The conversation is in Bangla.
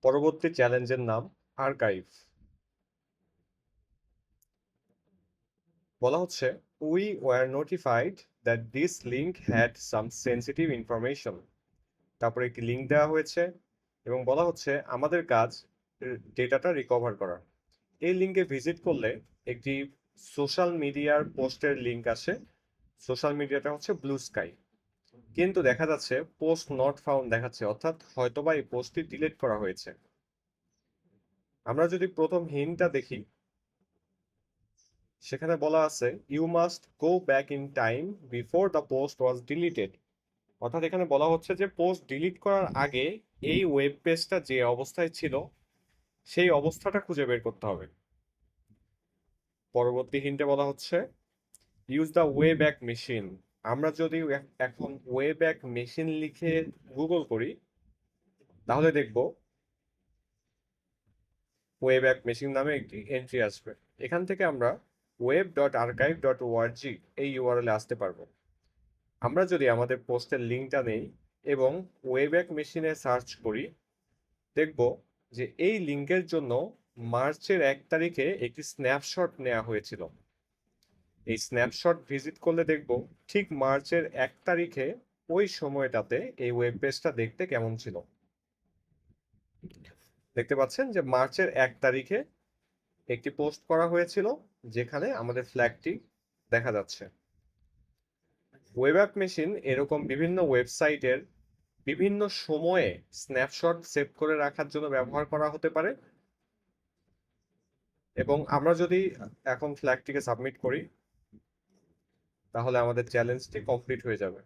পরবর্তী চ্যালেঞ্জের নাম আর্কাইভ। বলা হচ্ছে, we were notified that this link had some sensitive information. তারপরে একটি লিঙ্ক দেওয়া হয়েছে এবং বলা হচ্ছে আমাদের কাজ ডেটাটা রিকভার করা। এই লিঙ্কে ভিজিট করলে একটি সোশ্যাল মিডিয়ার পোস্টের লিঙ্ক আসে। সোশ্যাল মিডিয়াটা হচ্ছে ব্লু স্কাই, কিন্তু দেখা যাচ্ছে পোস্ট নট ফাউন্ড দেখাচ্ছে, অর্থাৎ হয়তোবা এই পোস্টটি ডিলিট করা হয়েছে। আমরা যদি প্রথম হিন্টটা দেখি, সেখানে বলা আছে you must go back in time before the post was deleted. অর্থাৎ এখানে বলা হচ্ছে যে পোস্ট ডিলিট করার আগে এই ওয়েব পেজটা যে অবস্থায় ছিল সেই অবস্থাটা খুঁজে বের করতে হবে। পরবর্তী হিন্টে বলা হচ্ছে use the way back machine. আমরা যদি এখন ওয়ে ব্যাক মেশিন লিখে গুগল করি, তাহলে দেখব ওয়ে ব্যাক মেশিন নামে একটি এন্ট্রি আসবে। এখান থেকে আমরা web.archive.org এই ইউআরএল এ আসতে পারবো। আমরা যদি আমাদের পোস্টের লিঙ্কটা নেই এবং ওয়েব্যাক মেশিনে সার্চ করি, দেখব যে এই লিঙ্কের জন্য মার্চের 1 তারিখে একটি স্ন্যাপশট নেওয়া হয়েছিল। এই স্ন্যাপশট ভিজিট করলে দেখব ঠিক মার্চের 1 তারিখে ওই সময়টাতে এই ওয়েব পেজটা দেখতে কেমন ছিল। দেখতে পাচ্ছেন যে মার্চের 1 তারিখে একটি পোস্ট করা হয়েছিল যেখানে আমাদের ফ্ল্যাগটি দেখা যাচ্ছে। ওয়েব অ্যাপ মেশিন এরকম বিভিন্ন ওয়েবসাইটের বিভিন্ন সময়ে স্ন্যাপশট সেভ করে রাখার জন্য ব্যবহার করা হতে পারে। এবং আমরা যদি এখন ফ্ল্যাগটিকে সাবমিট করি, তাহলে আমাদের চ্যালেঞ্জটি কমপ্লিট হয়ে যাবে।